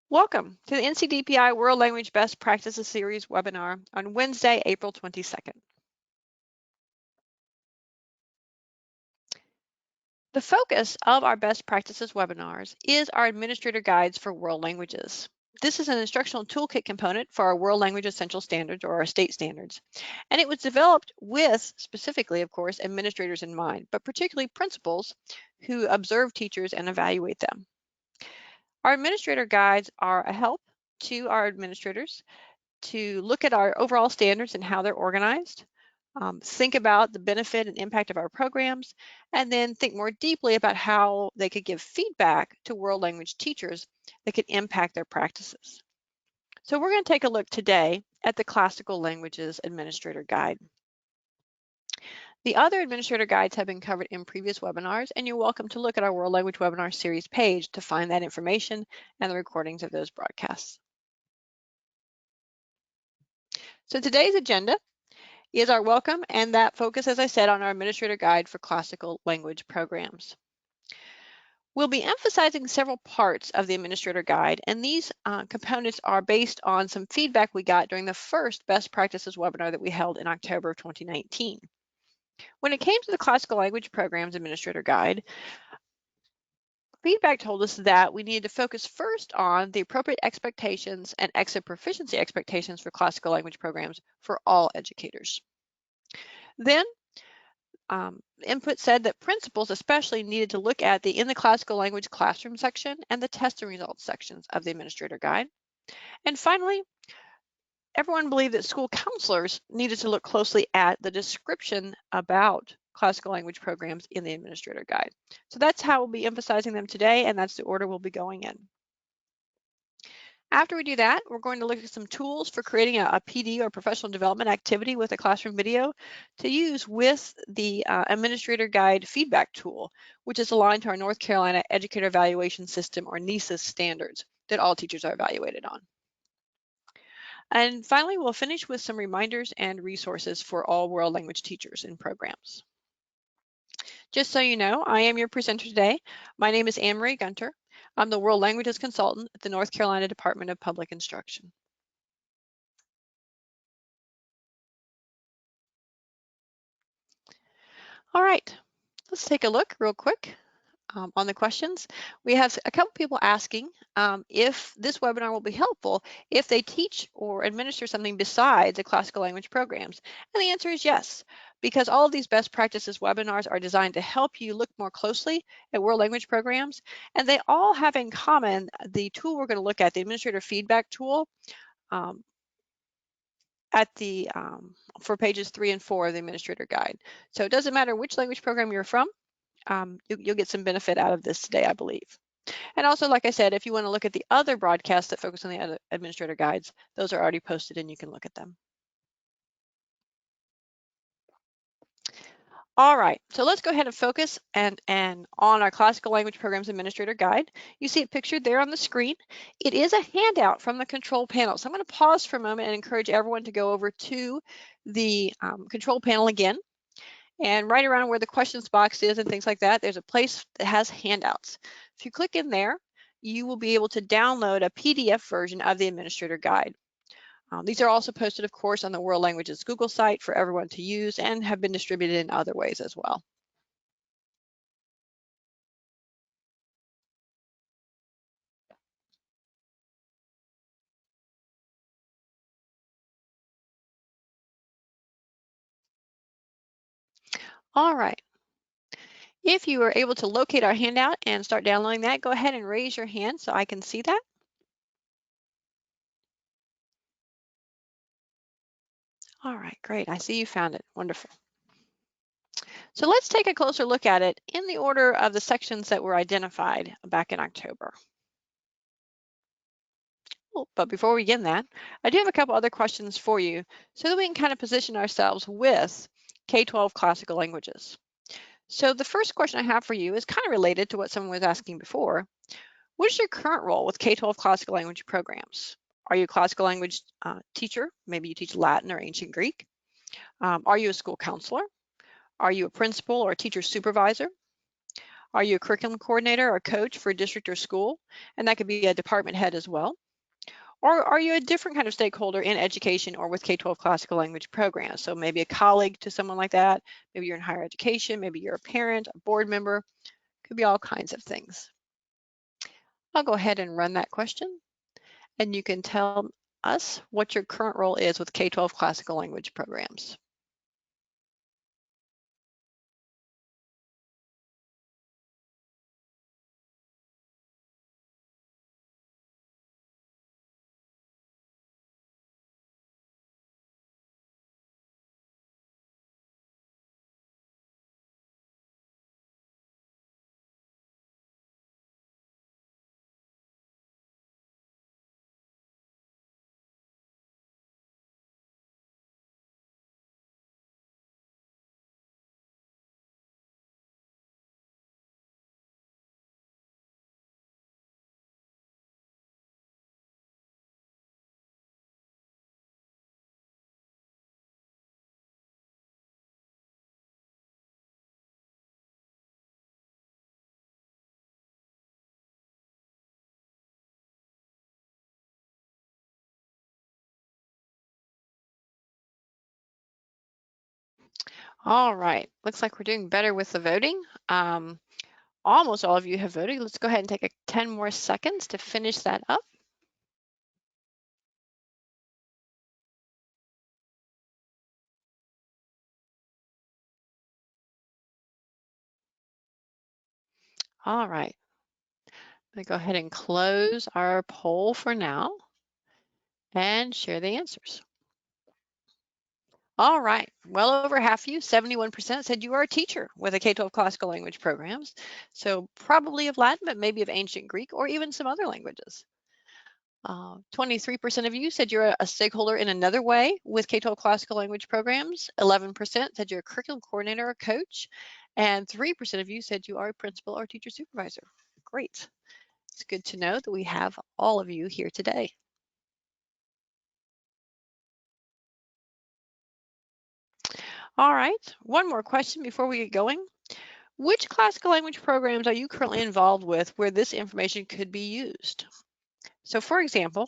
Welcome to the NCDPI World Language Best Practices Series webinar on Wednesday, April 22nd. The focus of our Best Practices webinars is our Administrator Guides for World Languages. This is an instructional toolkit component for our World Language Essential Standards or our state standards. And it was developed with, specifically, of course, administrators in mind, but particularly principals who observe teachers and evaluate them. Our Administrator Guides are a help to our administrators to look at our overall standards and how they're organized, think about the benefit and impact of our programs, and then think more deeply about how they could give feedback to world language teachers that could impact their practices. So we're going to take a look today at the Classical Languages Administrator Guide. The other administrator guides have been covered in previous webinars, and you're welcome to look at our World Language Webinar Series page to find that information and the recordings of those broadcasts. So today's agenda is our welcome, and that focus, as I said, on our Administrator Guide for Classical Language Programs. We'll be emphasizing several parts of the Administrator Guide, and these components are based on some feedback we got during the first Best Practices webinar that we held in October of 2019. When it came to the Classical Language Programs Administrator Guide, feedback told us that we needed to focus first on the appropriate expectations and exit proficiency expectations for classical language programs for all educators. Then, input said that principals especially needed to look at the In the Classical Language Classroom section and the testing results sections of the Administrator Guide. And finally, everyone believed that school counselors needed to look closely at the description about classical language programs in the Administrator Guide. So that's how we'll be emphasizing them today, and that's the order we'll be going in. After we do that, we're going to look at some tools for creating a PD or professional development activity with a classroom video to use with the Administrator Guide feedback tool, which is aligned to our North Carolina Educator Evaluation System or NCEES standards that all teachers are evaluated on. And finally, we'll finish with some reminders and resources for all world language teachers and programs. Just so you know, I am your presenter today. My name is Anne-Marie Gunter. I'm the World Languages Consultant at the North Carolina Department of Public Instruction. All right, let's take a look real quick on the questions. We have a couple people asking if this webinar will be helpful if they teach or administer something besides the classical language programs. And the answer is yes, because all of these best practices webinars are designed to help you look more closely at world language programs. And they all have in common the tool we're going to look at, the administrator feedback tool, for pages 3 and 4 of the Administrator Guide. So it doesn't matter which language program you're from, you'll get some benefit out of this today, I believe. And also, like I said, if you want to look at the other broadcasts that focus on the other Administrator Guides, those are already posted and you can look at them. All right, so let's go ahead and focus on our Classical Language Programs Administrator Guide. You see it pictured there on the screen. It is a handout from the control panel. So I'm going to pause for a moment and encourage everyone to go over to the control panel again. And right around where the questions box is and things like that, there's a place that has handouts. If you click in there, you will be able to download a PDF version of the Administrator Guide. These are also posted, of course, on the World Languages Google site for everyone to use and have been distributed in other ways as well. All right. If you are able to locate our handout and start downloading that, go ahead and raise your hand so I can see that. All right, great. I see you found it. Wonderful. So let's take a closer look at it in the order of the sections that were identified back in October. But before we begin that, I do have a couple other questions for you so that we can kind of position ourselves with K-12 classical languages. So the first question I have for you is kind of related to what someone was asking before. What is your current role with K-12 classical language programs? Are you a classical language teacher? Maybe you teach Latin or ancient Greek. Are you a school counselor? Are you a principal or a teacher supervisor? Are you a curriculum coordinator or coach for a district or school? And that could be a department head as well. Or are you a different kind of stakeholder in education or with K-12 classical language programs? So maybe a colleague to someone like that, maybe you're in higher education, maybe you're a parent, a board member, could be all kinds of things. I'll go ahead and run that question and you can tell us what your current role is with K-12 classical language programs. All right, looks like we're doing better with the voting. Almost all of you have voted. Let's go ahead and take 10 more seconds to finish that up. All right, I'm gonna go ahead and close our poll for now and share the answers. All right, well over half you, 71% said you are a teacher with a K-12 classical language programs. So probably of Latin, but maybe of ancient Greek or even some other languages. 23% of you said you're a stakeholder in another way with K-12 classical language programs. 11% said you're a curriculum coordinator or coach. And 3% of you said you are a principal or teacher supervisor. Great. It's good to know that we have all of you here today. All right, one more question before we get going. Which classical language programs are you currently involved with where this information could be used? So for example,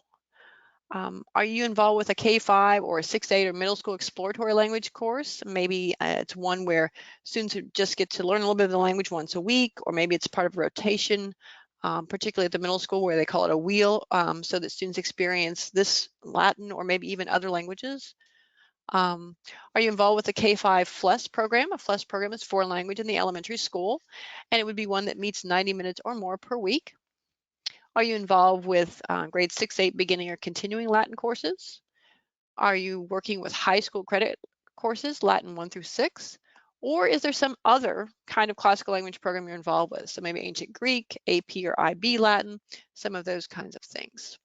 are you involved with a K-5 or a 6-8 or middle school exploratory language course? Maybe it's one where students just get to learn a little bit of the language once a week, or maybe it's part of a rotation, particularly at the middle school where they call it a wheel, so that students experience this Latin or maybe even other languages. Are you involved with the K-5 FLES program? A FLES program is foreign language in the elementary school, and it would be one that meets 90 minutes or more per week. Are you involved with grade 6-8 beginning or continuing Latin courses? Are you working with high school credit courses, Latin 1 through 6? Or is there some other kind of classical language program you're involved with? So maybe ancient Greek, AP or IB Latin, some of those kinds of things.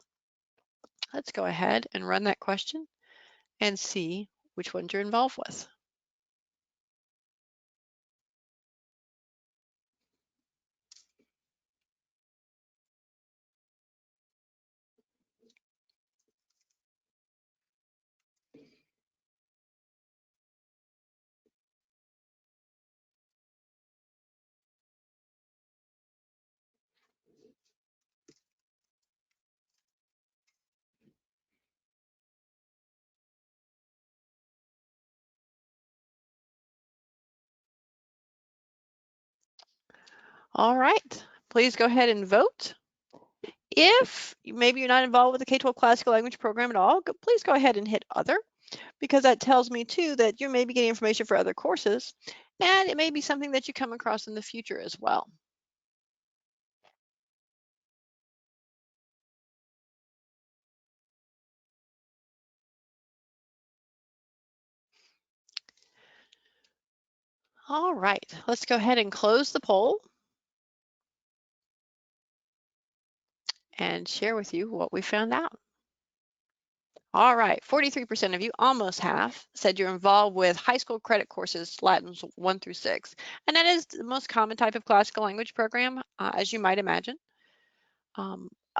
Let's go ahead and run that question and see which ones you're involved with. All right, please go ahead and vote. If maybe you're not involved with the K-12 classical language program at all, please go ahead and hit other, because that tells me too that you're maybe getting information for other courses, and it may be something that you come across in the future as well. All right, let's go ahead and close the poll and share with you what we found out. All right, 43% of you, almost half, said you're involved with high school credit courses, Latins 1 through 6. And that is the most common type of classical language program, as you might imagine.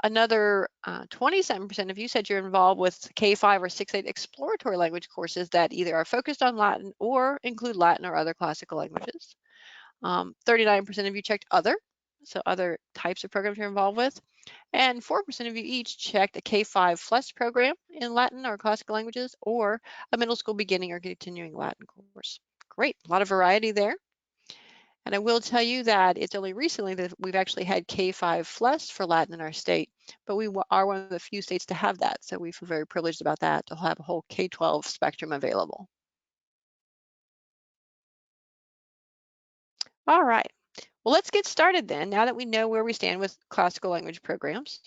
Another 27% of you said you're involved with K-5 or 6-8 exploratory language courses that either are focused on Latin or include Latin or other classical languages. 39% of you checked other, so other types of programs you're involved with, and 4% of you each checked a K-5 FLES program in Latin or classical languages, or a middle school beginning or continuing Latin course. Great, a lot of variety there. And I will tell you that it's only recently that we've actually had K-5 FLES for Latin in our state, but we are one of the few states to have that, so we feel very privileged about that, to have a whole K-12 spectrum available. All right, well, let's get started then, now that we know where we stand with classical language programs.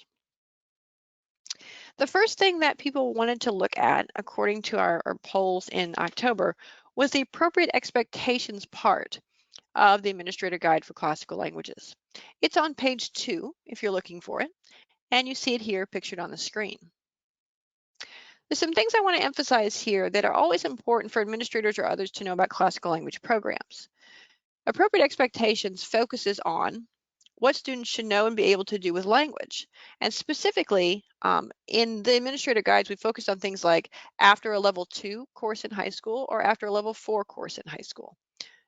The first thing that people wanted to look at, according to our polls in October, was the appropriate expectations part of the Administrator Guide for Classical Languages. It's on page 2 if you're looking for it, and you see it here pictured on the screen. There's some things I want to emphasize here that are always important for administrators or others to know about classical language programs. Appropriate expectations focuses on what students should know and be able to do with language. And specifically, in the administrator guides, we focused on things like after a level 2 course in high school or after a level 4 course in high school.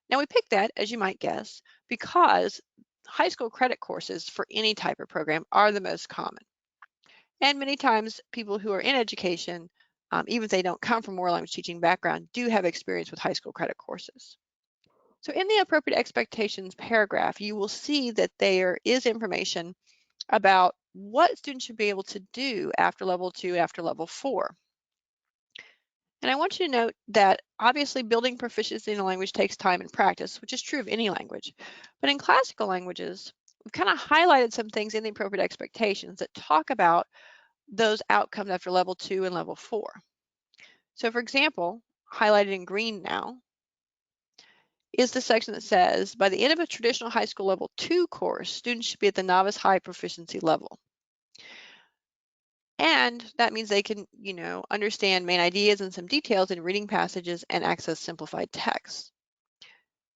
Now we picked that, as you might guess, because high school credit courses for any type of program are the most common. And many times people who are in education, even if they don't come from a world language teaching background, do have experience with high school credit courses. So in the appropriate expectations paragraph, you will see that there is information about what students should be able to do after level 2, after level 4. And I want you to note that obviously building proficiency in a language takes time and practice, which is true of any language. But in classical languages, we've kind of highlighted some things in the appropriate expectations that talk about those outcomes after level 2 and level 4. So for example, highlighted in green now, is the section that says, by the end of a traditional high school level 2 course, students should be at the novice high proficiency level. And that means they can, understand main ideas and some details in reading passages and access simplified text.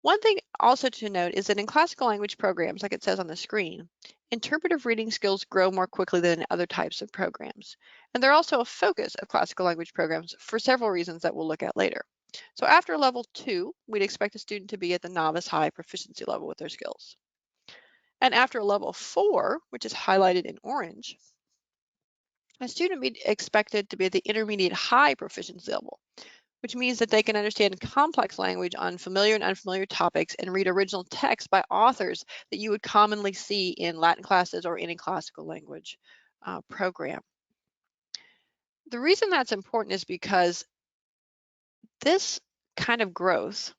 One thing also to note is that in classical language programs, like it says on the screen, interpretive reading skills grow more quickly than in other types of programs. And they're also a focus of classical language programs for several reasons that we'll look at later. So after level 2, we'd expect a student to be at the novice high proficiency level with their skills. And after level 4, which is highlighted in orange, a student would be expected to be at the intermediate high proficiency level, which means that they can understand complex language on familiar and unfamiliar topics and read original text by authors that you would commonly see in Latin classes or any classical language program. The reason that's important is because this kind of growth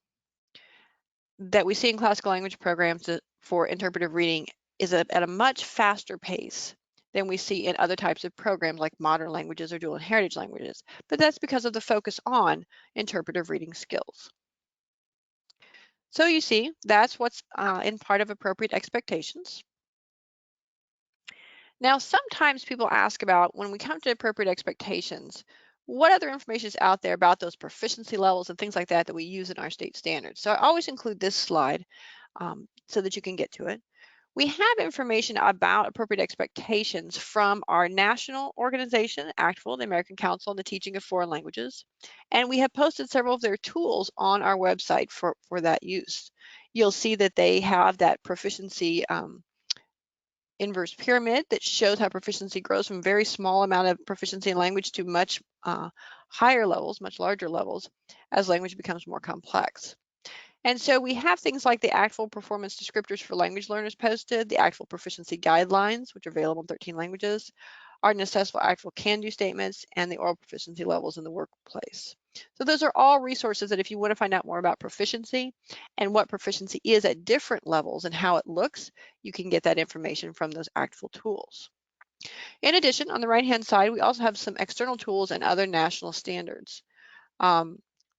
that we see in classical language programs for interpretive reading is at a much faster pace than we see in other types of programs like modern languages or dual and heritage languages. But that's because of the focus on interpretive reading skills. So you see, that's what's in part of appropriate expectations. Now, sometimes people ask about, when we come to appropriate expectations, what other information is out there about those proficiency levels and things like that that we use in our state standards. So I always include this slide so that you can get to it. We have information about appropriate expectations from our national organization, ACTFL, the American Council on the Teaching of Foreign Languages, and we have posted several of their tools on our website for that use. You'll see that they have that proficiency inverse pyramid that shows how proficiency grows from very small amount of proficiency in language to much higher levels, much larger levels, as language becomes more complex. And so we have things like the ACTFL performance descriptors for language learners posted, the ACTFL proficiency guidelines, which are available in 13 languages, our necessary ACTFL can-do statements, and the oral proficiency levels in the workplace. So those are all resources that if you want to find out more about proficiency and what proficiency is at different levels and how it looks, you can get that information from those ACTFL tools. In addition, on the right-hand side, we also have some external tools and other national standards.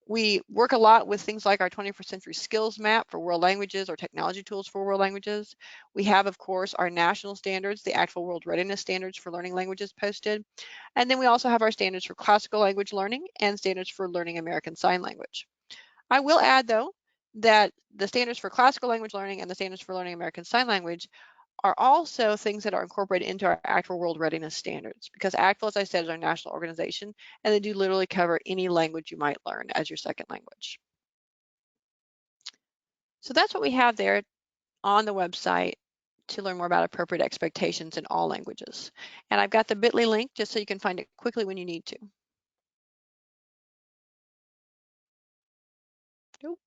We work a lot with things like our 21st Century Skills Map for world languages or technology tools for world languages. We have, of course, our national standards, the actual World Readiness Standards for learning languages posted. And then we also have our standards for classical language learning and standards for learning American Sign Language. I will add, though, that the standards for classical language learning and the standards for learning American Sign Language are also things that are incorporated into our ACTFL World Readiness Standards, because ACTFL, as I said, is our national organization, and they do literally cover any language you might learn as your second language. So that's what we have there on the website to learn more about appropriate expectations in all languages. And I've got the bit.ly link just so you can find it quickly when you need to. Nope.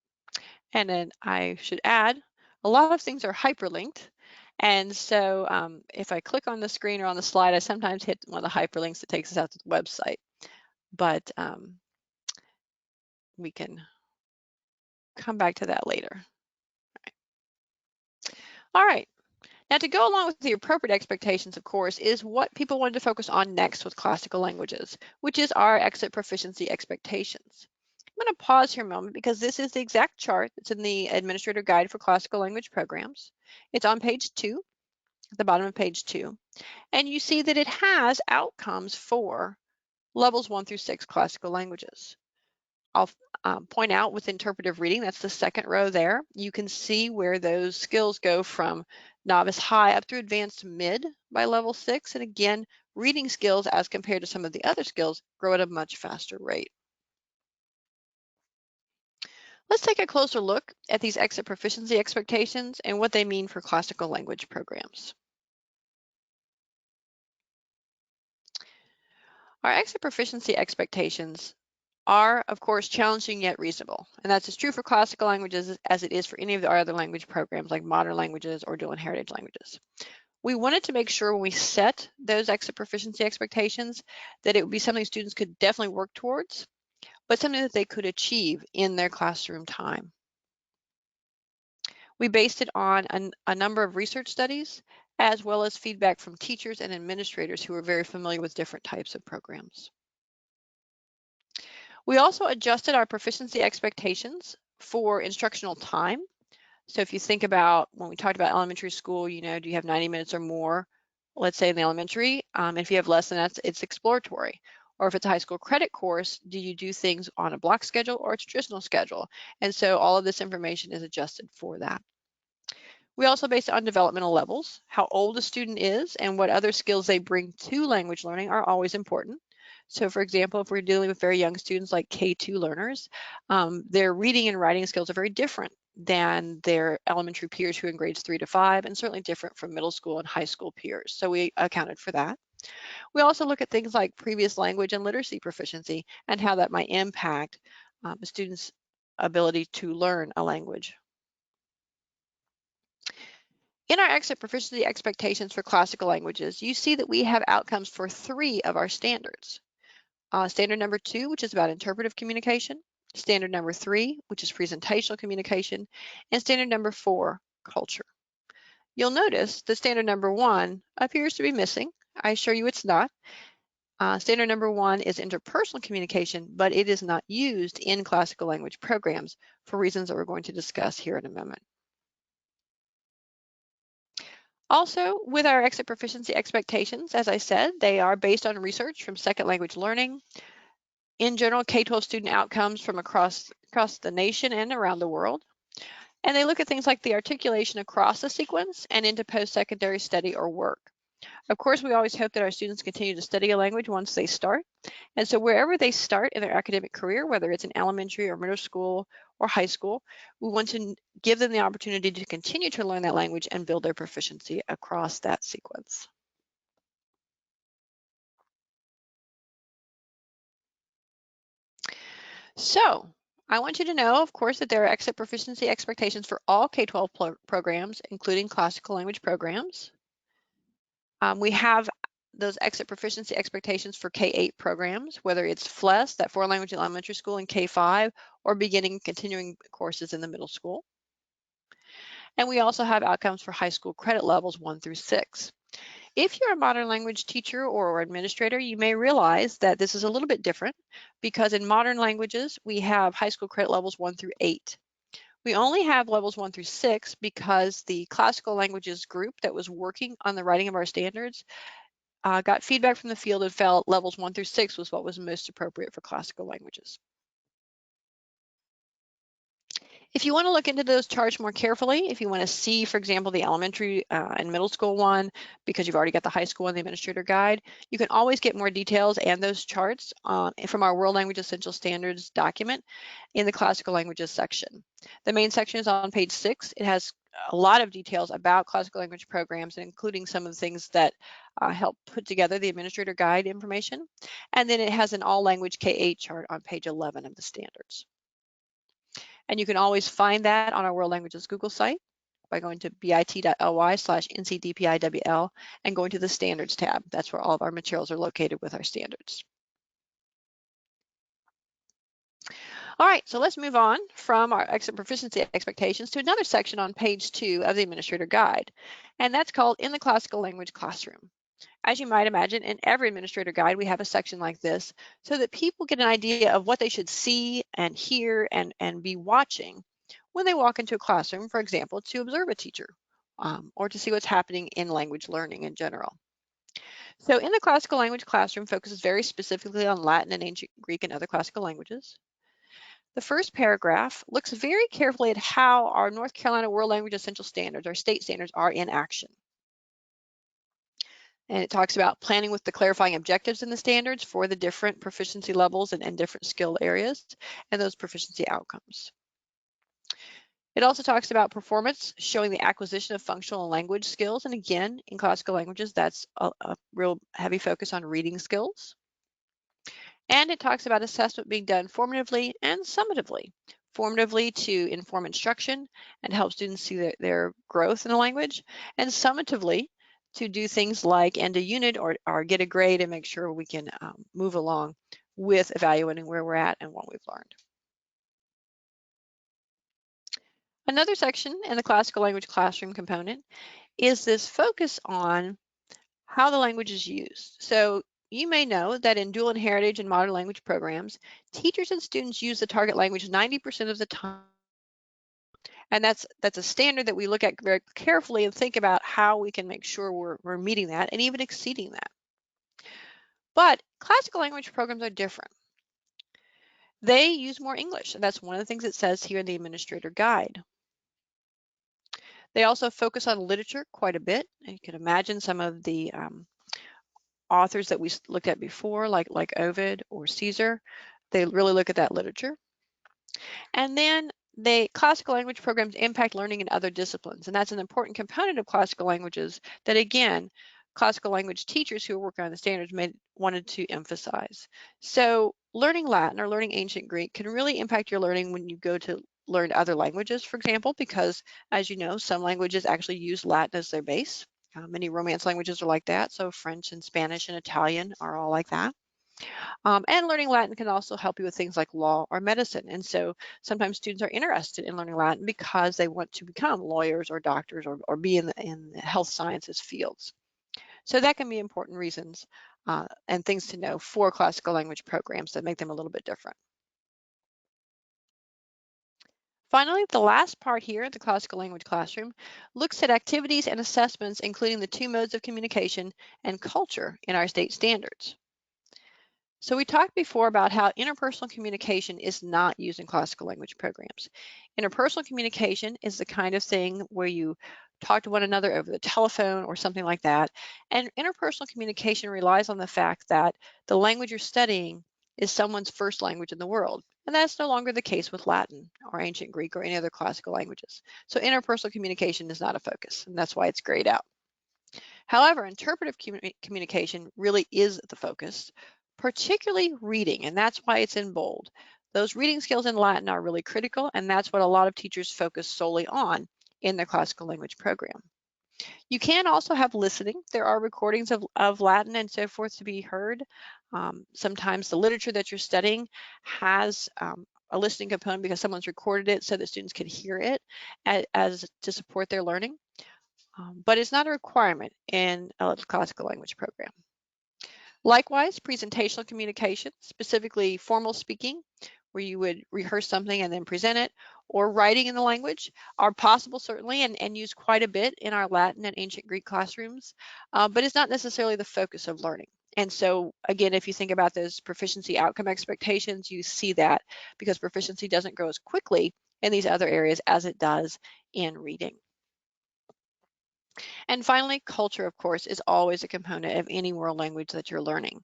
And then I should add, a lot of things are hyperlinked. And so if I click on the screen or on the slide, I sometimes hit one of the hyperlinks that takes us out to the website. But we can come back to that later. All right. Now, to go along with the appropriate expectations, of course, is what people wanted to focus on next with classical languages, which is our exit proficiency expectations. I'm going to pause here a moment because this is the exact chart that's in the Administrator Guide for Classical Language Programs. It's on page 2, at the bottom of page 2, and you see that it has outcomes for levels 1 through 6 classical languages. I'll point out with interpretive reading, that's the second row there, you can see where those skills go from novice high up through advanced mid by level 6. And again, reading skills as compared to some of the other skills grow at a much faster rate. Let's take a closer look at these exit proficiency expectations and what they mean for classical language programs. Our exit proficiency expectations are, of course, challenging yet reasonable. And that's as true for classical languages as it is for any of our other language programs like modern languages or dual and heritage languages. We wanted to make sure when we set those exit proficiency expectations that it would be something students could definitely work towards, but something that they could achieve in their classroom time. We based it on a number of research studies, as well as feedback from teachers and administrators who are very familiar with different types of programs. We also adjusted our proficiency expectations for instructional time. So if you think about when we talked about elementary school, you know, do you have 90 minutes or more, let's say in the elementary? If you have less than that, it's exploratory. Or if it's a high school credit course, do you do things on a block schedule or a traditional schedule? And so all of this information is adjusted for that. We also base it on developmental levels. How old a student is and what other skills they bring to language learning are always important. So for example, if we're dealing with very young students like K2 learners, their reading and writing skills are very different than their elementary peers who are in grades 3 to 5, and certainly different from middle school and high school peers. So we accounted for that. We also look at things like previous language and literacy proficiency and how that might impact a student's ability to learn a language. In our exit proficiency expectations for classical languages, you see that we have outcomes for 3 of our standards. Standard number 2, which is about interpretive communication, standard number 3, which is presentational communication, and standard number 4, culture. You'll notice that standard number 1 appears to be missing. I assure you it's not. Standard number 1 is interpersonal communication, but it is not used in classical language programs for reasons that we're going to discuss here in a moment. Also, with our exit proficiency expectations, as I said, they are based on research from second language learning. In general, K-12 student outcomes from across the nation and around the world. And they look at things like the articulation across the sequence and into post-secondary study or work. Of course, we always hope that our students continue to study a language once they start. And so wherever they start in their academic career, whether it's in elementary or middle school or high school, we want to give them the opportunity to continue to learn that language and build their proficiency across that sequence. So I want you to know, of course, that there are exit proficiency expectations for all K-12 programs, including classical language programs. We have those exit proficiency expectations for K-8 programs, whether it's FLES, that foreign language in elementary school, and K-5, or beginning and continuing courses in the middle school. And we also have outcomes for high school credit levels 1 through 6. If you're a modern language teacher or administrator, you may realize that this is a little bit different because in modern languages, we have high school credit levels 1 through 8. We only have levels 1 through 6 because the classical languages group that was working on the writing of our standards got feedback from the field and felt levels 1 through 6 was what was most appropriate for classical languages. If you want to look into those charts more carefully, if you want to see, for example, the elementary and middle school one, because you've already got the high school and the administrator guide, you can always get more details and those charts from our World Language Essential Standards document in the classical languages section. The main section is on page 6. It has a lot of details about classical language programs, including some of the things that help put together the administrator guide information. And then it has an all language K-8 chart on page 11 of the standards. And you can always find that on our World Languages Google site by going to bit.ly/NCDPIWL and going to the Standards tab. That's where all of our materials are located with our standards. All right, so let's move on from our exit proficiency expectations to another section on page 2 of the Administrator Guide, and that's called In the Classical Language Classroom. As you might imagine, in every administrator guide, we have a section like this so that people get an idea of what they should see and hear and be watching when they walk into a classroom, for example, to observe a teacher or to see what's happening in language learning in general. So in the classical language classroom focuses very specifically on Latin and ancient Greek and other classical languages. The first paragraph looks very carefully at how our North Carolina World Language Essential Standards, our state standards, are in action. And it talks about planning with the clarifying objectives in the standards for the different proficiency levels and different skill areas and those proficiency outcomes. It also talks about performance, showing the acquisition of functional and language skills. And again, in classical languages, that's a real heavy focus on reading skills. And it talks about assessment being done formatively and summatively. Formatively to inform instruction and help students see their growth in the language, and summatively to do things like end a unit or get a grade and make sure we can move along with evaluating where we're at and what we've learned. Another section in the classical language classroom component is this focus on how the language is used. So you may know that in dual and heritage and modern language programs, teachers and students use the target language 90% of the time. And that's a standard that we look at very carefully and think about how we can make sure we're meeting that and even exceeding that. But classical language programs are different. They use more English, and that's one of the things it says here in the Administrator Guide. They also focus on literature quite a bit. And you can imagine some of the authors that we looked at before, like Ovid or Caesar. They really look at that literature. And then classical language programs impact learning in other disciplines, and that's an important component of classical languages that, again, classical language teachers who are working on the standards wanted to emphasize. So learning Latin or learning ancient Greek can really impact your learning when you go to learn other languages, for example, because, as you know, some languages actually use Latin as their base. Many Romance languages are like that, so French and Spanish and Italian are all like that. And learning Latin can also help you with things like law or medicine. And so sometimes students are interested in learning Latin because they want to become lawyers or doctors or be in the health sciences fields. So that can be important reasons and things to know for classical language programs that make them a little bit different. Finally, the last part here, the classical language classroom, looks at activities and assessments, including the 2 modes of communication and culture in our state standards. So we talked before about how interpersonal communication is not used in classical language programs. Interpersonal communication is the kind of thing where you talk to one another over the telephone or something like that. And interpersonal communication relies on the fact that the language you're studying is someone's first language in the world. And that's no longer the case with Latin or ancient Greek or any other classical languages. So interpersonal communication is not a focus, and that's why it's grayed out. However, interpretive communication really is the focus, particularly reading, and that's why it's in bold. Those reading skills in Latin are really critical, and that's what a lot of teachers focus solely on in their classical language program. You can also have listening. There are recordings of Latin and so forth to be heard. Sometimes the literature that you're studying has a listening component because someone's recorded it so that students can hear it as to support their learning. But it's not a requirement in a classical language program. Likewise, presentational communication, specifically formal speaking, where you would rehearse something and then present it, or writing in the language are possible certainly and used quite a bit in our Latin and ancient Greek classrooms, but it's not necessarily the focus of learning. And so again, if you think about those proficiency outcome expectations, you see that because proficiency doesn't grow as quickly in these other areas as it does in reading. And finally, culture, of course, is always a component of any world language that you're learning.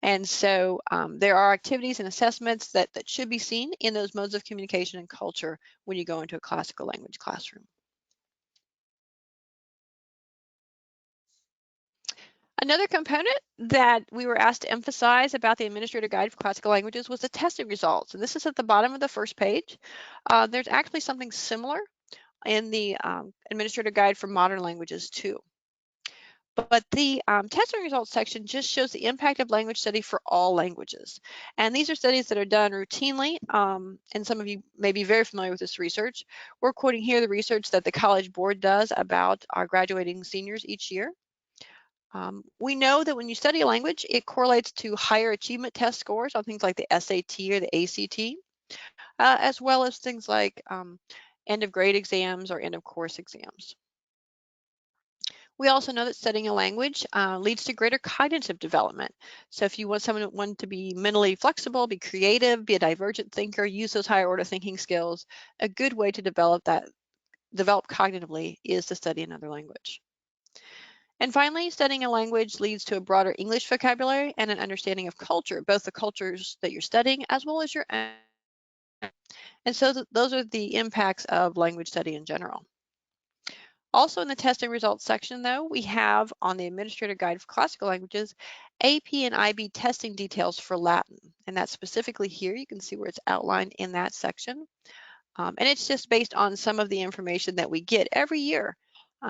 And so there are activities and assessments that should be seen in those modes of communication and culture when you go into a classical language classroom. Another component that we were asked to emphasize about the Administrator Guide for Classical Languages was the testing results. And this is at the bottom of the first page. There's actually something similar in the Administrator Guide for Modern Languages too. But the testing results section just shows the impact of language study for all languages. And these are studies that are done routinely, and some of you may be very familiar with this research. We're quoting here the research that the College Board does about our graduating seniors each year. We know that when you study a language, it correlates to higher achievement test scores on things like the SAT or the ACT, as well as things like end of grade exams or end of course exams. We also know that studying a language leads to greater cognitive development. So if you want someone to be mentally flexible, be creative, be a divergent thinker, use those higher order thinking skills, a good way to develop cognitively is to study another language. And finally, studying a language leads to a broader English vocabulary and an understanding of culture, both the cultures that you're studying as well as your own. And so those are the impacts of language study in general. Also in the testing results section, though, we have on the Administrator Guide for Classical Languages, AP and IB testing details for Latin. And that's specifically here. You can see where it's outlined in that section. And it's just based on some of the information that we get every year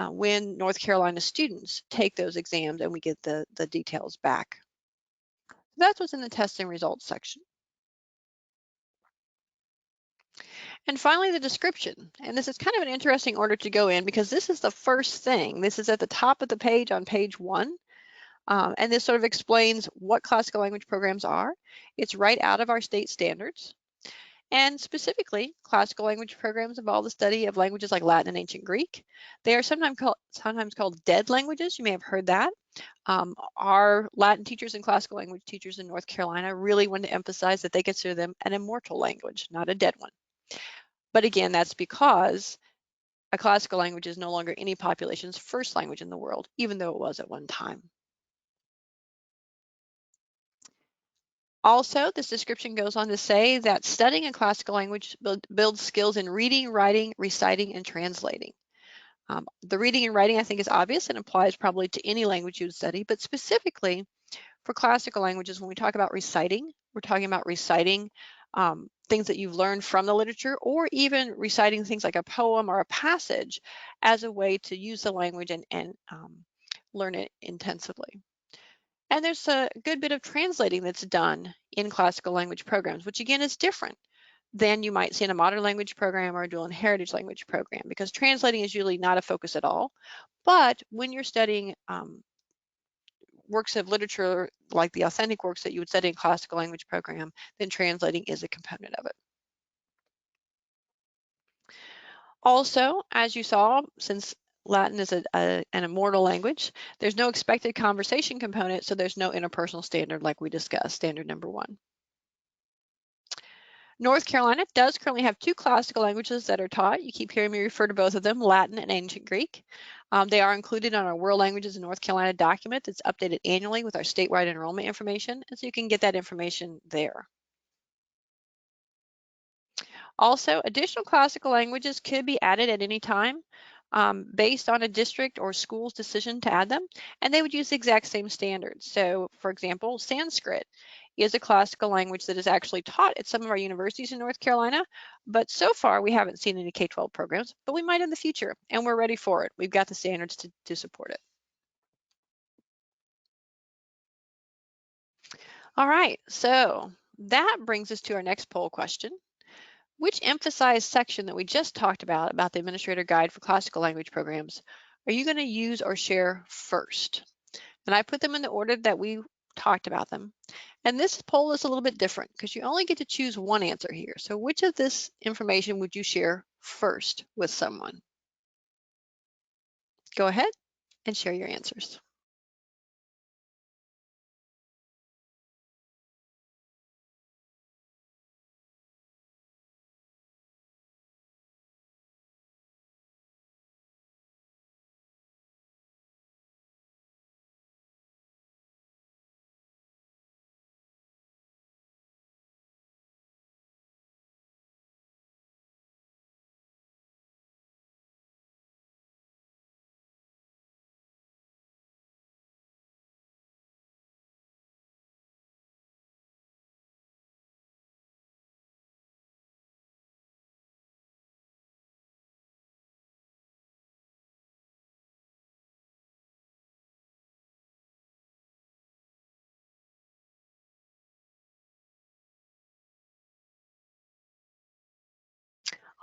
when North Carolina students take those exams and we get the details back. That's what's in the testing results section. And finally, the description. And this is kind of an interesting order to go in because this is the first thing. This is at the top of the page on page 1. And this sort of explains what classical language programs are. It's right out of our state standards. And specifically, classical language programs involve the study of languages like Latin and Ancient Greek. They are sometimes called dead languages. You may have heard that. Our Latin teachers and classical language teachers in North Carolina really want to emphasize that they consider them an immortal language, not a dead one. But again, that's because a classical language is no longer any population's first language in the world, even though it was at one time. Also, this description goes on to say that studying a classical language builds skills in reading, writing, reciting, and translating. The reading and writing, I think, is obvious and applies probably to any language you would study, but specifically for classical languages, when we talk about reciting, we're talking about reciting things that you've learned from the literature, or even reciting things like a poem or a passage as a way to use the language and learn it intensively. And there's a good bit of translating that's done in classical language programs, which again is different than you might see in a modern language program or a dual and heritage language program, because translating is usually not a focus at all. But when you're studying works of literature like the authentic works that you would study in classical language program, then translating is a component of it. Also, as you saw, since Latin is an immortal language, there's no expected conversation component, so there's no interpersonal standard like we discussed, standard number 1. North Carolina does currently have 2 classical languages that are taught. You keep hearing me refer to both of them, Latin and Ancient Greek. They are included on our World Languages in North Carolina document that's updated annually with our statewide enrollment information, and so you can get that information there. Also, additional classical languages could be added at any time based on a district or school's decision to add them, and they would use the exact same standards. So, for example, Sanskrit is a classical language that is actually taught at some of our universities in North Carolina, but so far we haven't seen any K-12 programs, but we might in the future, and we're ready for it. We've got the standards to support it. All right, so that brings us to our next poll question. Which emphasized section that we just talked about the Administrator Guide for Classical Language Programs, are you going to use or share first? And I put them in the order that we talked about them. And this poll is a little bit different because you only get to choose one answer here. So which of this information would you share first with someone? Go ahead and share your answers.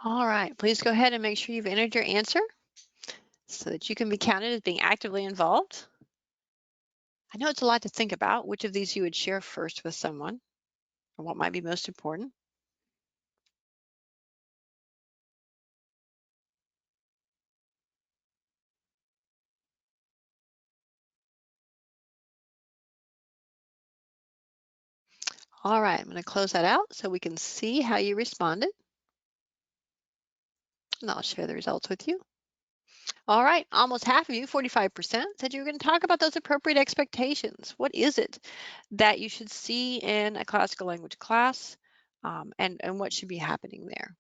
All right, please go ahead and make sure you've entered your answer so that you can be counted as being actively involved. I know it's a lot to think about which of these you would share first with someone or what might be most important. All right, I'm going to close that out so we can see how you responded. And I'll share the results with you. All right, almost half of you, 45%, said you were going to talk about those appropriate expectations. What is it that you should see in a classical language class, and what should be happening there?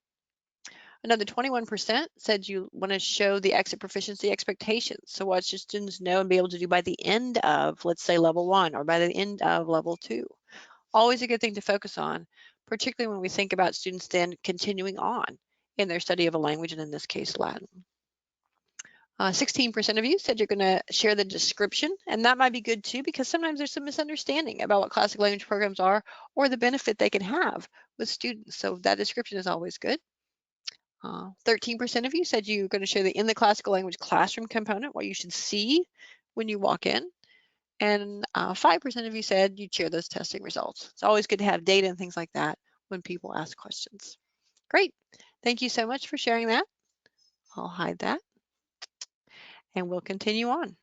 Another 21% said you want to show the exit proficiency expectations. So what should students know and be able to do by the end of, let's say, level 1 or by the end of level 2? Always a good thing to focus on, particularly when we think about students then continuing on in their study of a language, and in this case, Latin. 16% of you said you're going to share the description, and that might be good too, because sometimes there's some misunderstanding about what classical language programs are or the benefit they can have with students. So that description is always good. 13% of you said you're going to share the in the classical language classroom component, what you should see when you walk in. And 5% of you said you'd share those testing results. It's always good to have data and things like that when people ask questions. Great. Thank you so much for sharing that. I'll hide that and we'll continue on.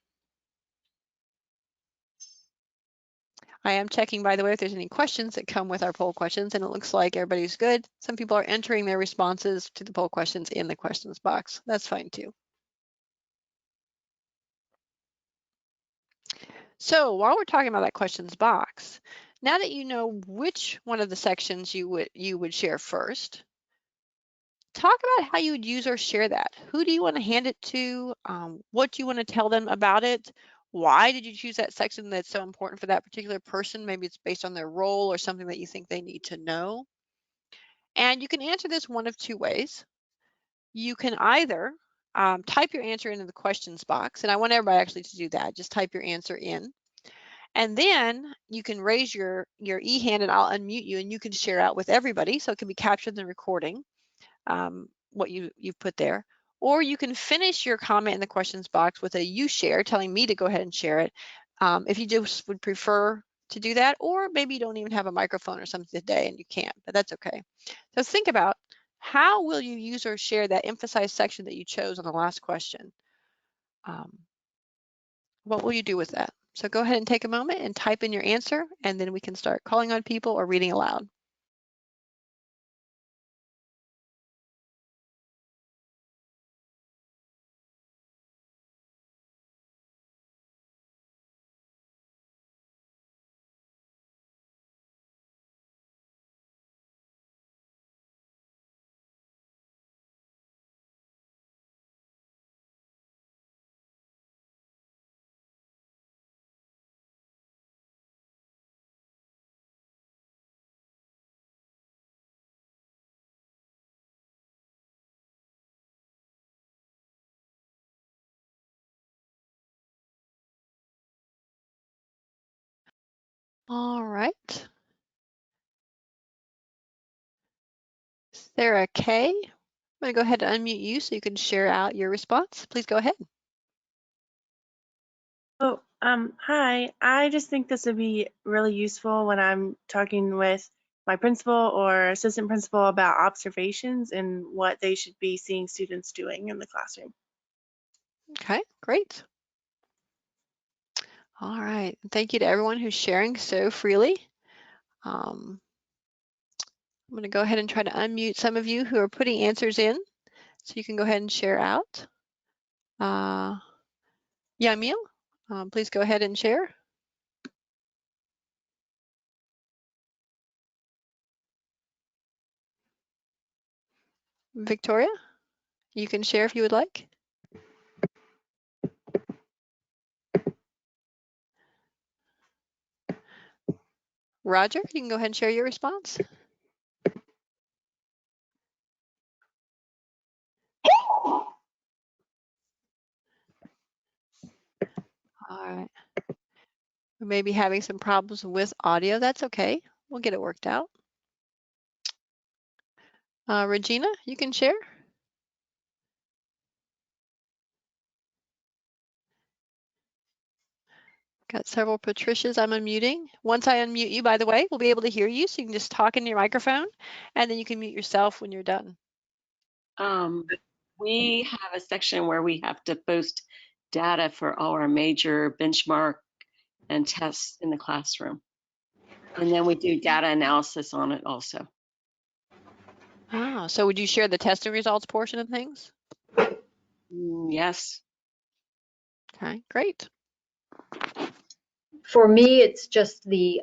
I am checking, by the way, if there's any questions that come with our poll questions, and it looks like everybody's good. Some people are entering their responses to the poll questions in the questions box. That's fine too. So while we're talking about that questions box, now that you know which one of the sections you would share first, talk about how you would use or share that. Who do you want to hand it to? What do you want to tell them about it? Why did you choose that section that's so important for that particular person? Maybe it's based on their role or something that you think they need to know. And you can answer this one of two ways. You can either type your answer into the questions box, and I want everybody actually to do that. Just type your answer in. And then you can raise your e-hand and I'll unmute you and you can share out with everybody so it can be captured in the recording, what you've put there. Or you can finish your comment in the questions box with a you share, telling me to go ahead and share it. If you just would prefer to do that, or maybe you don't even have a microphone or something today and you can't, but that's okay. So think about how will you use or share that emphasized section that you chose on the last question. What will you do with that? So go ahead and take a moment and type in your answer, and then we can start calling on people or reading aloud. All right. Sarah K., I'm going to go ahead and unmute you so you can share out your response. Please go ahead. Oh, hi. I just think this would be really useful when I'm talking with my principal or assistant principal about observations and what they should be seeing students doing in the classroom. Okay, great. All right. Thank you to everyone who's sharing so freely. I'm going to go ahead and try to unmute some of you who are putting answers in so you can go ahead and share out. Yamil, please go ahead and share. Victoria, you can share if you would like. Roger, you can go ahead and share your response. All right. We may be having some problems with audio. That's okay. We'll get it worked out. Regina, you can share. Got several Patricias I'm unmuting. Once I unmute you, by the way, we'll be able to hear you, so you can just talk into your microphone, and then you can mute yourself when you're done. We have a section where we have to post data for all our major benchmark and tests in the classroom. And then we do data analysis on it also. Oh, so would you share the testing results portion of things? Yes. Okay, great. For me, it's just the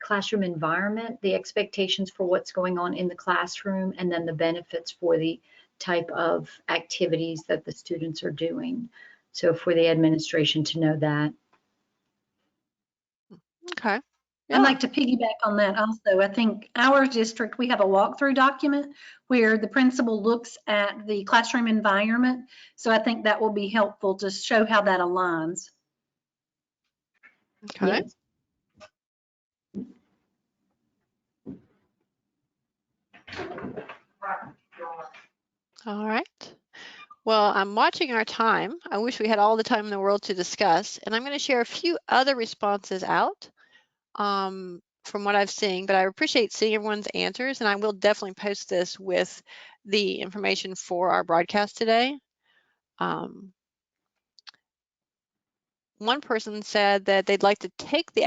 classroom environment, the expectations for what's going on in the classroom, and then the benefits for the type of activities that the students are doing. So for the administration to know that. Okay. Yeah. I'd like to piggyback on that also. I think our district, we have a walkthrough document where the principal looks at the classroom environment. So I think that will be helpful to show how that aligns. Okay. Yes. All right. Well, I'm watching our time. I wish we had all the time in the world to discuss, and I'm going to share a few other responses out from what I've seen, but I appreciate seeing everyone's answers, and I will definitely post this with the information for our broadcast today. One person said that they'd like to take the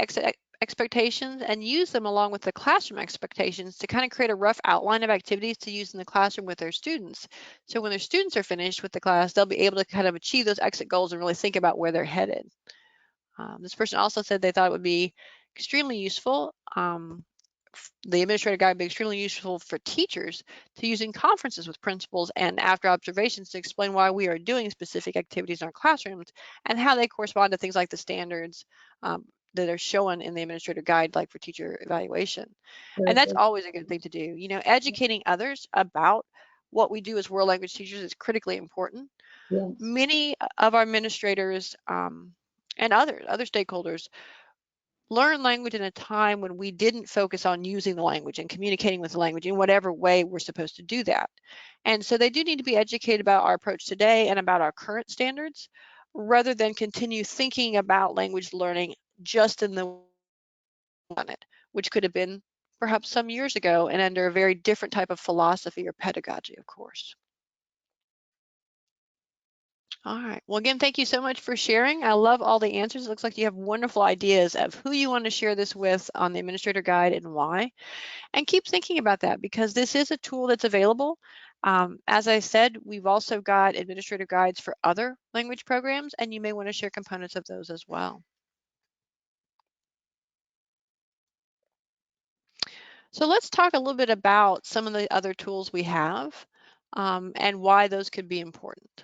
expectations and use them along with the classroom expectations to kind of create a rough outline of activities to use in the classroom with their students. So when their students are finished with the class, they'll be able to kind of achieve those exit goals and really think about where they're headed. This person also said they thought it would be extremely useful. The administrator guide would be extremely useful for teachers to use in conferences with principals and after observations to explain why we are doing specific activities in our classrooms and how they correspond to things like the standards that are shown in the administrator guide, like for teacher evaluation. And that's always a good thing to do. You know, educating others about what we do as world language teachers is critically important. Yes. Many of our administrators and other stakeholders learn language in a time when we didn't focus on using the language and communicating with the language in whatever way we're supposed to do that. And so they do need to be educated about our approach today and about our current standards, rather than continue thinking about language learning just in the planet, which could have been perhaps some years ago and under a very different type of philosophy or pedagogy, of course. All right. Well, again, thank you so much for sharing. I love all the answers. It looks like you have wonderful ideas of who you want to share this with on the administrator guide and why. And keep thinking about that, because this is a tool that's available. As I said, we've also got administrator guides for other language programs, and you may want to share components of those as well. So let's talk a little bit about some of the other tools we have and why those could be important.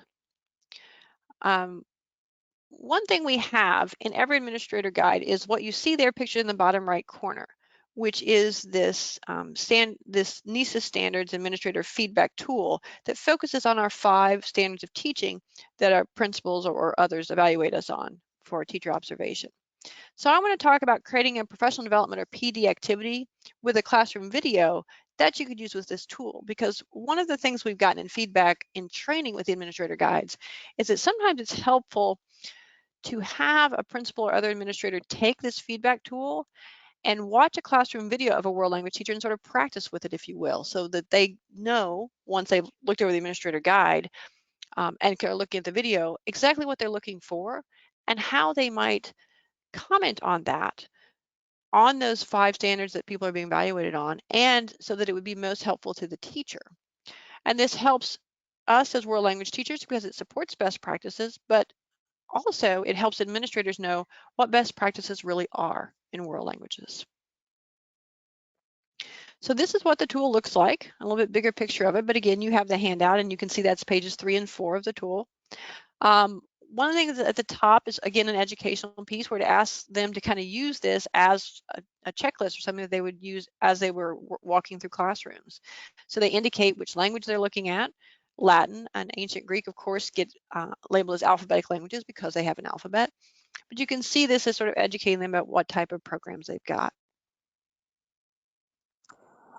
One thing we have in every administrator guide is what you see there pictured in the bottom right corner, which is this NCEES standards administrator feedback tool that focuses on our 5 standards of teaching that our principals or others evaluate us on for teacher observation. So I want to talk about creating a professional development or PD activity with a classroom video that you could use with this tool, because one of the things we've gotten in feedback in training with the administrator guides is that sometimes it's helpful to have a principal or other administrator take this feedback tool and watch a classroom video of a world language teacher and sort of practice with it, if you will, so that they know, once they've looked over the administrator guide and are looking at the video, exactly what they're looking for and how they might comment on that, on those 5 standards that people are being evaluated on, and so that it would be most helpful to the teacher. And this helps us as world language teachers because it supports best practices, but also, it helps administrators know what best practices really are in world languages. So this is what the tool looks like, a little bit bigger picture of it, but again, you have the handout and you can see that's pages 3 and 4 of the tool. One of the things at the top is, again, an educational piece where to ask them to kind of use this as a checklist or something that they would use as they were walking through classrooms. So they indicate which language they're looking at. Latin and ancient Greek, of course, get labeled as alphabetic languages because they have an alphabet. But you can see this as sort of educating them about what type of programs they've got.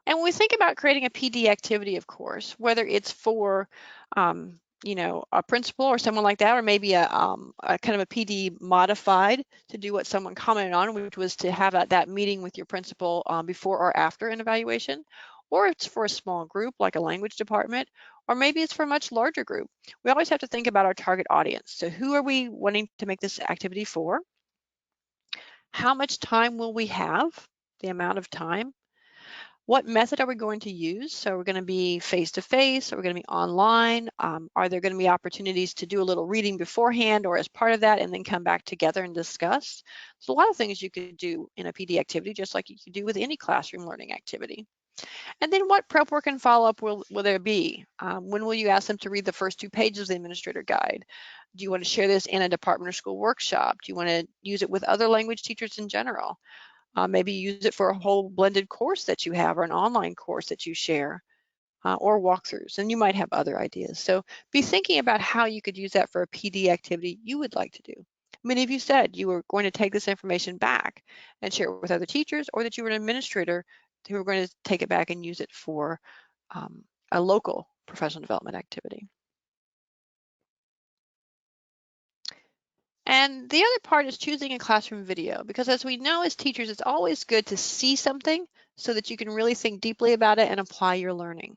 And when we think about creating a PD activity, of course, whether it's for you know, a principal or someone like that, or maybe a kind of a PD modified to do what someone commented on, which was to have that meeting with your principal before or after an evaluation, or it's for a small group like a language department, or maybe it's for a much larger group. We always have to think about our target audience. So who are we wanting to make this activity for? How much time will we have? The amount of time. What method are we going to use? So we're going to be face-to-face, or we're going to be online. Are there going to be opportunities to do a little reading beforehand or as part of that and then come back together and discuss? So a lot of things you could do in a PD activity, just like you could do with any classroom learning activity. And then what prep work and follow-up will there be? When will you ask them to read the first 2 pages of the administrator guide? Do you want to share this in a department or school workshop? Do you want to use it with other language teachers in general? Maybe use it for a whole blended course that you have, or an online course that you share, or walkthroughs, and you might have other ideas. So be thinking about how you could use that for a PD activity you would like to do. Many of you said you were going to take this information back and share it with other teachers, or that you were an administrator who were going to take it back and use it for a local professional development activity. And the other part is choosing a classroom video, because as we know as teachers, it's always good to see something so that you can really think deeply about it and apply your learning.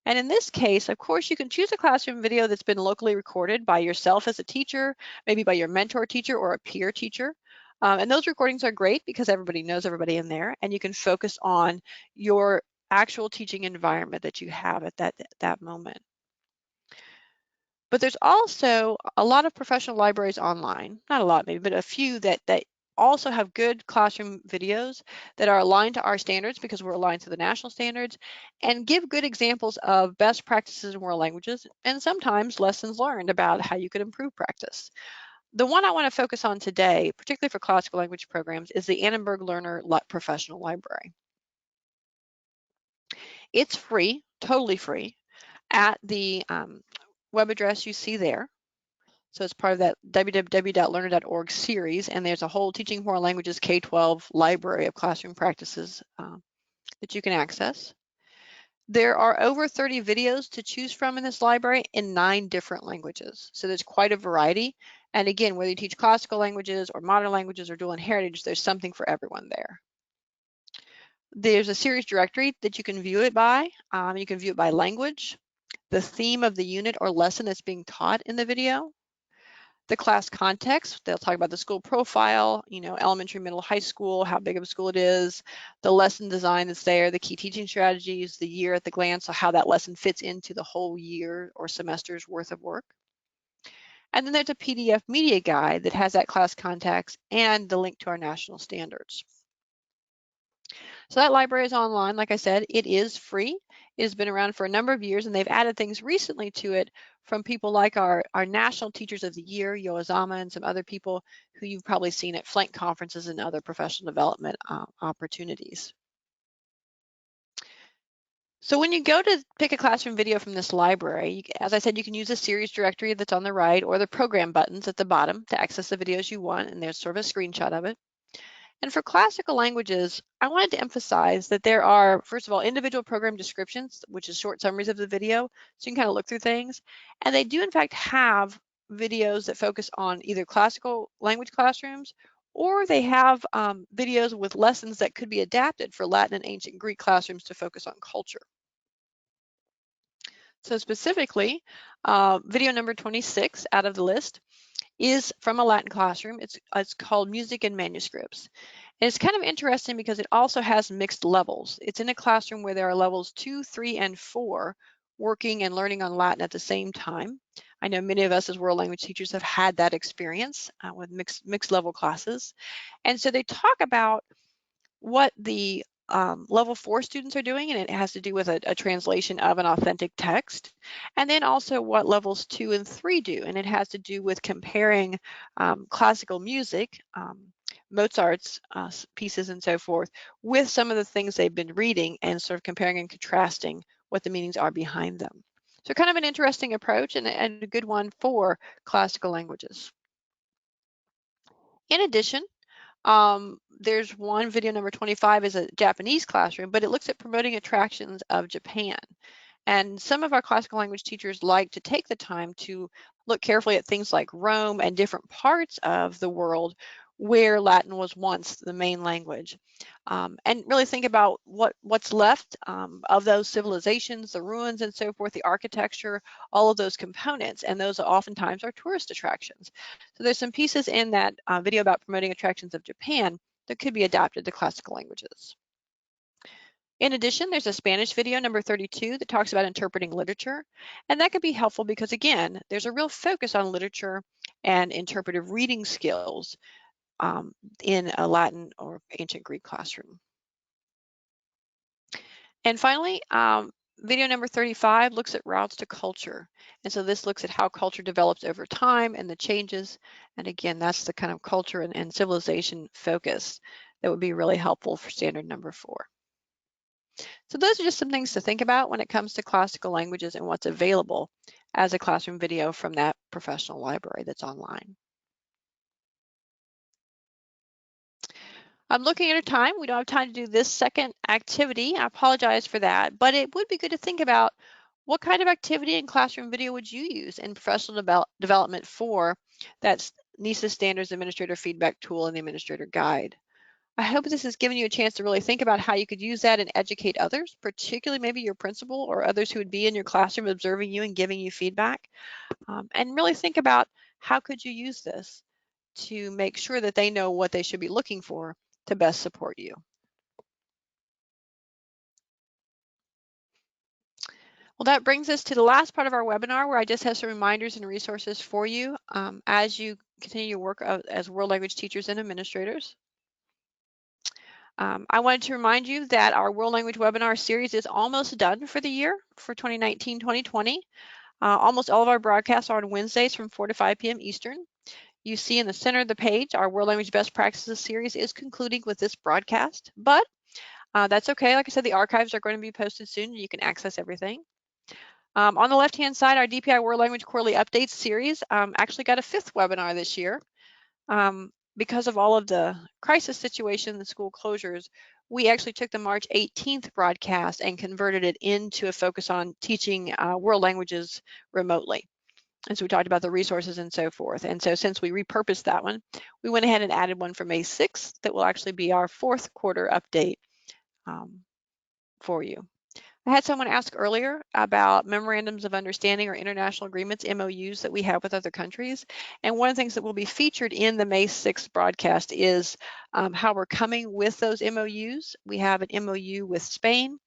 And in this case, of course, you can choose a classroom video that's been locally recorded by yourself as a teacher, maybe by your mentor teacher or a peer teacher. And those recordings are great because everybody knows everybody in there, and you can focus on your actual teaching environment that you have at that moment. But there's also a lot of professional libraries online, not a lot maybe, but a few that also have good classroom videos that are aligned to our standards, because we're aligned to the national standards, and give good examples of best practices in world languages, and sometimes lessons learned about how you could improve practice. The one I want to focus on today, particularly for classical language programs, is the Annenberg Learner Professional Library. It's free, totally free, at the web address you see there. So it's part of that www.learner.org series, and there's a whole Teaching Foreign Languages K-12 library of classroom practices that you can access. There are over 30 videos to choose from in this library in 9 different languages. So there's quite a variety. And again, whether you teach classical languages or modern languages or dual and heritage, there's something for everyone there. There's a series directory that you can view it by. You can view it by language, the theme of the unit or lesson that's being taught in the video, the class context. They'll talk about the school profile, you know, elementary, middle, high school, how big of a school it is, the lesson design that's there, the key teaching strategies, the year at the glance, so how that lesson fits into the whole year or semester's worth of work. And then there's a PDF media guide that has that class context and the link to our national standards. So that library is online. Like I said, it is free. It has been around for a number of years, and they've added things recently to it from people like our National Teachers of the Year, Yoazama, and some other people who you've probably seen at Flank conferences and other professional development opportunities. So when you go to pick a classroom video from this library, as I said, you can use the series directory that's on the right or the program buttons at the bottom to access the videos you want, and there's sort of a screenshot of it. And for classical languages, I wanted to emphasize that there are, first of all, individual program descriptions, which is short summaries of the video, so you can kind of look through things. And they do, in fact, have videos that focus on either classical language classrooms, or they have videos with lessons that could be adapted for Latin and ancient Greek classrooms to focus on culture. So specifically, video number 26 out of the list is from a Latin classroom. It's called Music and Manuscripts. And it's kind of interesting because it also has mixed levels. It's in a classroom where there are levels 2, 3, and 4 working and learning on Latin at the same time. I know many of us as world language teachers have had that experience with mixed level classes. And so they talk about what the level 4 students are doing, and it has to do with a translation of an authentic text, and then also what levels 2 and 3 do, and it has to do with comparing classical music, Mozart's pieces and so forth, with some of the things they've been reading, and sort of comparing and contrasting what the meanings are behind them. So kind of an interesting approach, and a good one for classical languages. In addition, There's one video, number 25, is a Japanese classroom, but it looks at promoting attractions of Japan. And some of our classical language teachers like to take the time to look carefully at things like Rome and different parts of the world where Latin was once the main language, and really think about what's left of those civilizations, the ruins and so forth, the architecture, all of those components, and those oftentimes are tourist attractions. So there's some pieces in that video about promoting attractions of Japan that could be adapted to classical languages. In addition, there's a Spanish video, number 32, that talks about interpreting literature. And that could be helpful because, again, there's a real focus on literature and interpretive reading skills in a Latin or ancient Greek classroom. And finally, video number 35 looks at routes to culture. And so this looks at how culture develops over time and the changes. And again, that's the kind of culture and civilization focus that would be really helpful for standard number 4. So those are just some things to think about when it comes to classical languages and what's available as a classroom video from that professional library that's online. I'm looking at our time. We don't have time to do this second activity. I apologize for that, but it would be good to think about what kind of activity and classroom video would you use in professional development for that NCEES Standards Administrator Feedback Tool and the Administrator Guide. I hope this has given you a chance to really think about how you could use that and educate others, particularly maybe your principal or others who would be in your classroom observing you and giving you feedback. And really think about how could you use this to make sure that they know what they should be looking for to best support you. Well, that brings us to the last part of our webinar where I just have some reminders and resources for you as you continue your work as world language teachers and administrators. I wanted to remind you that our World Language Webinar series is almost done for the year for 2019-2020. Almost all of our broadcasts are on Wednesdays from 4 to 5 p.m. Eastern. You see in the center of the page, our World Language Best Practices series is concluding with this broadcast, but that's okay. Like I said, the archives are going to be posted soon. You can access everything. On the left-hand side, our DPI World Language Quarterly Updates series actually got a 5th webinar this year. Because of all of the crisis situation, the school closures, we actually took the March 18th broadcast and converted it into a focus on teaching world languages remotely. And so we talked about the resources and so forth. And so since we repurposed that one, we went ahead and added one for May 6th that will actually be our 4th quarter update for you. I had someone ask earlier about memorandums of understanding or international agreements, MOUs, that we have with other countries. And one of the things that will be featured in the May 6th broadcast is how we're coming with those MOUs. We have an MOU with Spain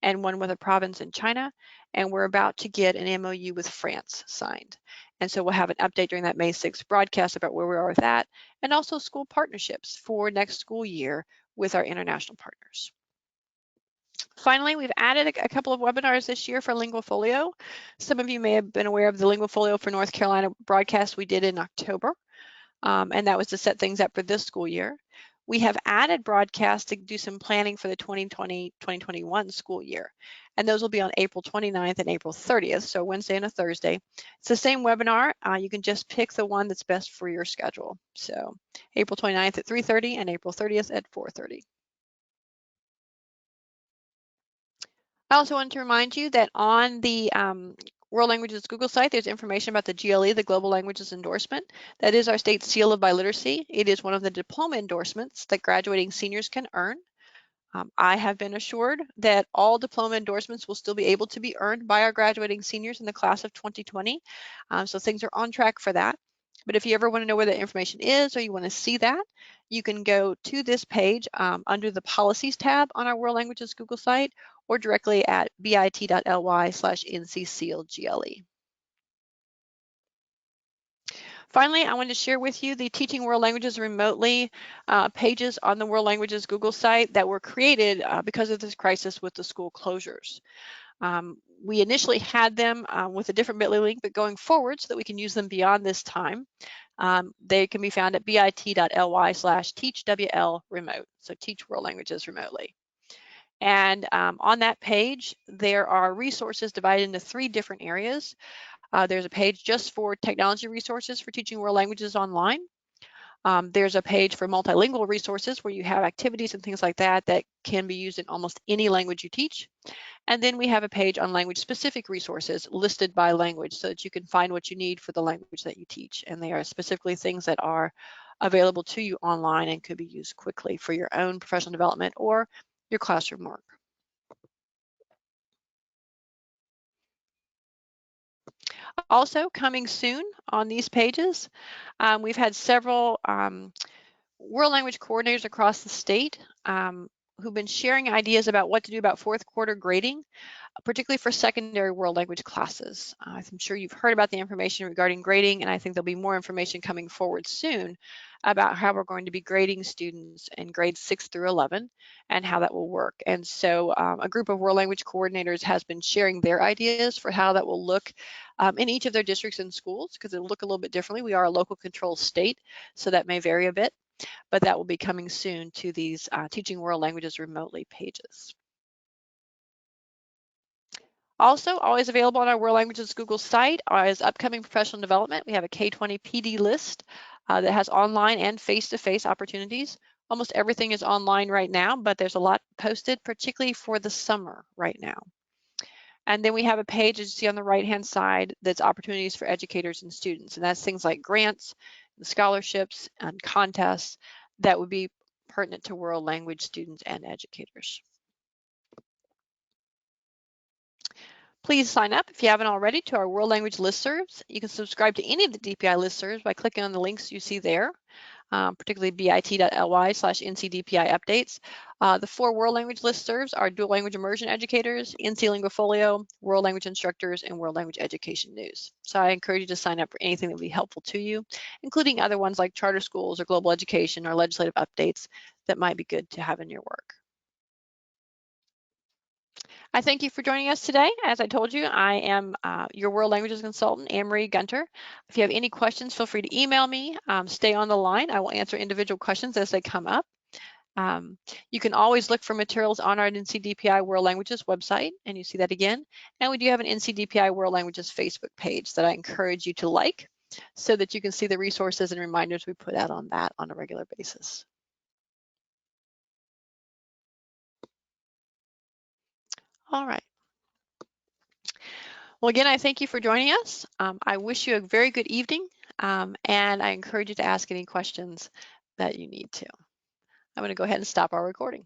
and one with a province in China, and we're about to get an MOU with France signed. And so we'll have an update during that May 6th broadcast about where we are with that, and also school partnerships for next school year with our international partners. Finally, we've added a couple of webinars this year for Linguafolio. Some of you may have been aware of the Linguafolio for North Carolina broadcast we did in October, and that was to set things up for this school year. We have added broadcasts to do some planning for the 2020-2021 school year, and those will be on April 29th and April 30th, so Wednesday and a Thursday. It's the same webinar. You can just pick the one that's best for your schedule. So April 29th at 3:30 and April 30th at 4:30. I also wanted to remind you that on the World Languages Google site, there's information about the GLE, the Global Languages Endorsement. That is our state seal of biliteracy. It is one of the diploma endorsements that graduating seniors can earn. I have been assured that all diploma endorsements will still be able to be earned by our graduating seniors in the class of 2020. So things are on track for that. But if you ever want to know where the information is or you want to see that, you can go to this page under the Policies tab on our World Languages Google site or directly at bit.ly/NCSealGLE. Finally, I wanted to share with you the Teaching World Languages Remotely pages on the World Languages Google site that were created because of this crisis with the school closures. We initially had them with a different bit.ly link, but going forward so that we can use them beyond this time, they can be found at bit.ly/teachWLRemote, so Teach World Languages Remotely. And on that page, there are resources divided into 3 different areas. There's a page just for technology resources for teaching world languages online. There's a page for multilingual resources where you have activities and things like that that can be used in almost any language you teach. And then we have a page on language-specific resources listed by language so that you can find what you need for the language that you teach. And they are specifically things that are available to you online and could be used quickly for your own professional development or your classroom work. Also coming soon on these pages, we've had several world language coordinators across the state who've been sharing ideas about what to do about fourth quarter grading, particularly for secondary world language classes. I'm sure you've heard about the information regarding grading, and I think there'll be more information coming forward soon about how we're going to be grading students in grades 6 through 11 and how that will work. And so a group of world language coordinators has been sharing their ideas for how that will look in each of their districts and schools, because it'll look a little bit differently. We are a local control state, so that may vary a bit, but that will be coming soon to these Teaching World Languages Remotely pages. Also, always available on our World Languages Google site is upcoming professional development. We have a K-20 PD list that has online and face-to-face opportunities. Almost everything is online right now, but there's a lot posted, particularly for the summer right now. And then we have a page, as you see on the right-hand side, that's opportunities for educators and students. And that's things like grants, scholarships, and contests that would be pertinent to world language students and educators. Please sign up if you haven't already to our World Language Listservs. You can subscribe to any of the DPI listservs by clicking on the links you see there, particularly bit.ly/NCDPI updates. The 4 World Language Listservs are Dual Language Immersion Educators, NC Linguafolio, World Language Instructors, and World Language Education News. So I encourage you to sign up for anything that will be helpful to you, including other ones like charter schools or global education or legislative updates that might be good to have in your work. I thank you for joining us today. As I told you, I am your World Languages consultant, Anne-Marie Gunter. If you have any questions, feel free to email me. Stay on the line. I will answer individual questions as they come up. You can always look for materials on our NCDPI World Languages website, and you see that again. And we do have an NCDPI World Languages Facebook page that I encourage you to like so that you can see the resources and reminders we put out on that on a regular basis. All right. Well, again, I thank you for joining us. I wish you a very good evening, and I encourage you to ask any questions that you need to. I'm going to go ahead and stop our recording.